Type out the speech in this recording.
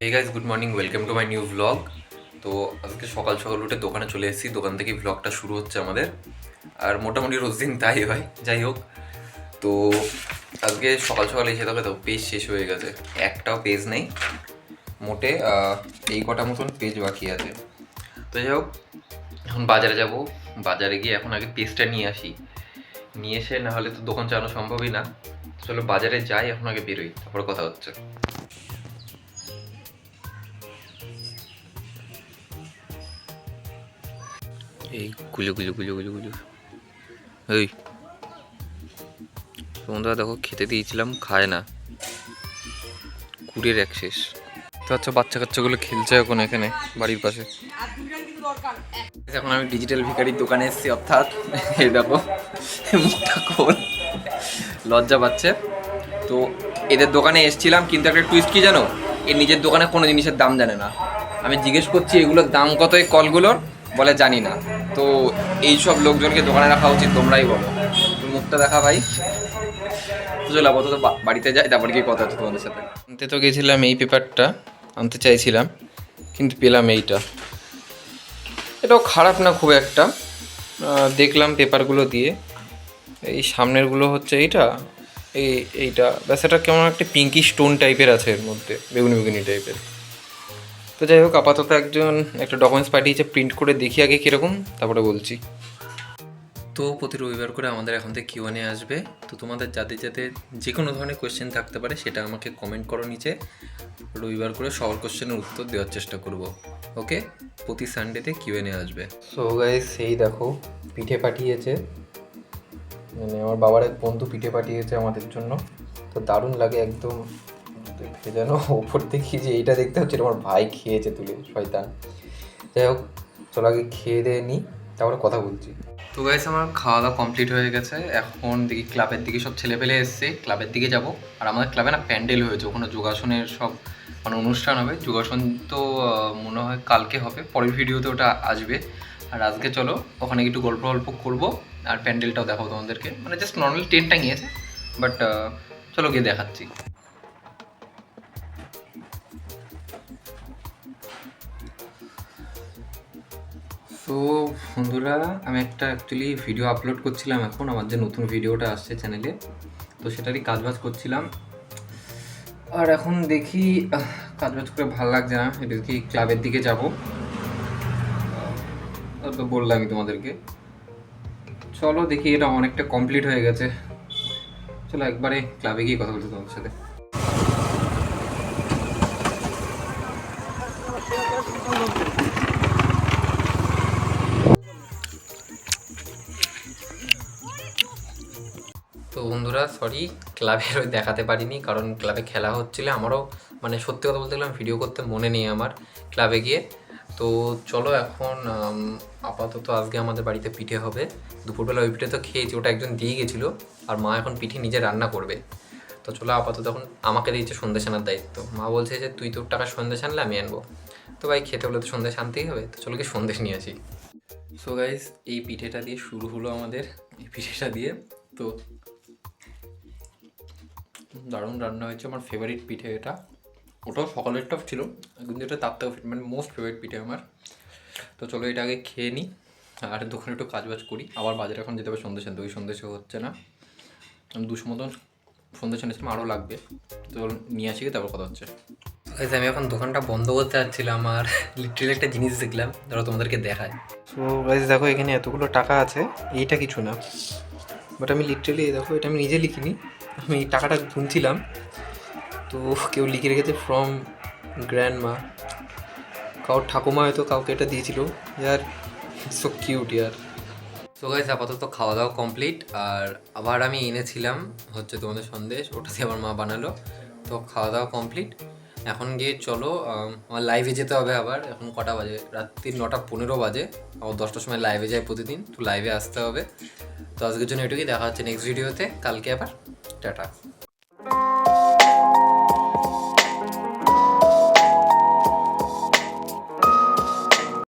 Hey guys, good morning, welcome to my new blog. তো আজকে সকাল সকাল উঠে দোকানে চলে এসেছি, দোকান থেকে ব্লগটা শুরু হচ্ছে আমাদের। আর মোটামুটি রোজ দিন তাই হয়, যাই হোক। তো আজকে সকাল সকাল এসে দেখো তো পেজ শেষ হয়ে গেছে, একটাও পেজ নেই মোটে। এই কটা মতন পেজ বাকি আছে। তো যাই হোক, এখন বাজারে যাব, বাজারে গিয়ে এখন আগে পেজটা নিয়ে আসি, নিয়ে এসে না হলে তো দোকান চালানো সম্ভবই না। চলো বাজারে যাই, এখন আগে বেরোই, তারপর কথা হচ্ছে। এই গুলো গুলো গুলো গুলো গুলো এই বন্ধুরা দেখো, খেতে দিয়েছিলাম, খায় না, কুড়ের এক শেষ। তো আচ্ছা, বাচ্চা কাচ্চাগুলো খেলছে এখন এখানে বাড়ির পাশে। এখন আমি ডিজিটাল ভিখারির দোকানে এসেছি, অর্থাৎ এই দেখো মুখটা খোল, লজ্জা পাচ্ছে। তো এদের দোকানে এসেছিলাম, কিন্তু একটা টুইস্ট কি জানো, এর নিজের দোকানে কোনো জিনিসের দাম জানে না। আমি জিজ্ঞেস করছি এগুলোর দাম কত এই কলগুলোর, বলে জানি না। তো এইসব লোকজনকে দোকানে রাখা উচিত, তোমরাই বলো। মুখটা দেখা ভাই। চলো আপাতত বাড়িতে যাই, তারপর গিয়ে কথা হচ্ছে তোমাদের সাথে। আনতে তো গেছিলাম এই পেপারটা, আনতে চাইছিলাম, কিন্তু পেলাম এইটা। এটাও খারাপ না খুব একটা। দেখলাম পেপারগুলো দিয়ে, এই সামনেরগুলো হচ্ছে এইটা ব্যাস, এটা কেমন একটা পিঙ্কি স্টোন টাইপের আছে এর মধ্যে, বেগুনি বেগুনি টাইপের। তো যাই হোক, আপাতত একটা ডকুমেন্টস পাঠিয়েছে, প্রিন্ট করে দেখি আগে কীরকম, তারপরে বলছি। তো প্রতি রবিবার করে আমাদের এখন থেকে Q&A আসবে। তো তোমাদের যাদের যাদের যে কোনো ধরনের কোয়েশ্চেন থাকতে পারে, সেটা আমাকে কমেন্ট করো নিচে। রবিবার করে সবার কোয়েশ্চেনের উত্তর দেওয়ার চেষ্টা করব। ওকে, প্রতি সানডেতে Q&A আসবে। সো গাইস, সেই দেখো পিঠে পাঠিয়েছে, মানে আমার বাবার এক বন্ধু পিঠে পাঠিয়েছে আমাদের জন্য। তো দারুণ লাগে একদম, দেখতে যেন ওপর থেকে যে এইটা দেখতে হচ্ছে আমার ভাই খেয়েছে তুলে, শয়তান। যাই হোক, চলো আগে খেয়ে দিয়ে নিই, তারপরে কথা বলছি। তো গাইস, আমার খাওয়া দাওয়া কমপ্লিট হয়ে গেছে। এখন দেখি ক্লাবের দিকে সব ছেলেপেলে এসছে, ক্লাবের দিকে যাব। আর আমাদের ক্লাবে না প্যান্ডেল হয়েছে, ওখানে যোগাসনের সব মানে অনুষ্ঠান হবে। যোগাসন তো মনে হয় কালকে হবে, পরের ভিডিওতে ওটা আসবে। আর আজকে চলো ওখানে একটু গল্প গল্প করবো, আর প্যান্ডেলটাও দেখাবো তোমাদেরকে। মানে জাস্ট নর্মাল টেন্টটা নিয়েছে, বাট চলো গিয়ে দেখাচ্ছি। তো বন্ধুরা, আমি একটা অ্যাকচুয়ালি ভিডিও আপলোড করছিলাম এখন, আমার যে নতুন ভিডিওটা আসছে চ্যানেলে, তো সেটারই কাজবাজ করছিলাম। আর এখন দেখি কাজবাজ করে ভালো লাগছে না, এটা কি ক্লাবের দিকে যাব। তো বললামই তোমাদেরকে, চলো দেখি, এটা অনেকটা কমপ্লিট হয়ে গেছে। চলো একবারে ক্লাবে গিয়ে কথা বলছি তোমাদের সাথে। তো বন্ধুরা, সরি, ক্লাবের ওই দেখাতে পারিনি, কারণ ক্লাবে খেলা হচ্ছিল। আমারও মানে সত্যি কথা বলতে গেলাম ভিডিও করতে মনে নেই আমার ক্লাবে গিয়ে। তো চলো এখন আপাতত আজকে আমাদের বাড়িতে পিঠে হবে। দুপুরবেলা ওই পিঠে তো খেয়েছি, ওটা একজন দিয়ে গেছিলো। আর মা এখন পিঠে নিজে রান্না করবে। তো চলো আপাতত এখন আমাকে দিয়েছে সন্দেশ আনার দায়িত্ব। মা বলছে যে তুই তোর টাকা সন্দেশ আনলে আমি আনবো। তো ভাই খেতে হলে তো সন্দেশ আনতেই হবে, তো চলো কি সন্দেশ নিয়ে আসি। সো গাইস, এই পিঠেটা দিয়ে শুরু হলো আমাদের, এই পিঠেটা দিয়ে। তো দারুণ রান্না হয়েছে, আমার ফেভারিট পিঠে এটা। ওটাও সকালের টপ ছিল, কিন্তু এটা তার থেকেও মানে মোস্ট ফেভারিট পিঠে আমার। তো চলো এটা আগে খেয়ে নিই, আর দোকানে একটু কাজবাজ করি। আবার বাজারে এখন যেতে হবে সন্দেশ আনতে, ওই সন্দেশও হচ্ছে না। আমি 200 মতন সন্দেশ এনেছিলাম, আরও লাগবে। তো নিয়ে আসি, তারপর কথা হচ্ছে। আমি এখন দোকানটা বন্ধ করতে যাচ্ছিলাম, আর লিটারেলি একটা জিনিস দেখলাম, ধরো তোমাদেরকে দেখায়। সো গাইস দেখো, এখানে এতগুলো টাকা আছে, এইটা কিছু না, বাট আমি লিটারেলি দেখো, এটা আমি নিজে লিখিনি, আমি টাকাটা গুনছিলাম। তো কেউ লিখে রেখেছে ফ্রম গ্র্যান্ডমা, কারোর ঠাকুমা হয়তো কাউকে এটা দিয়েছিল। ইয়ার সো কিউট ইয়ার। সো গাইস, আপাতত খাওয়া দাওয়া কমপ্লিট। আর আবার আমি এনেছিলাম হচ্ছে তোমাদের সন্দেশ, ওটা দিয়ে আমার মা বানালো। তো খাওয়া দাওয়া কমপ্লিট, এখন গিয়ে চলো আমার লাইভে যেতে হবে। আবার এখন কটা বাজে, রাত্রি 9:15 বাজে। আবার 10টার সময় লাইভে যায় প্রতিদিন, তো লাইভে আসতে হবে। তো আজকের জন্য এটুকুই, দেখা হচ্ছে নেক্সট ভিডিওতে কালকে আবার। টাটা।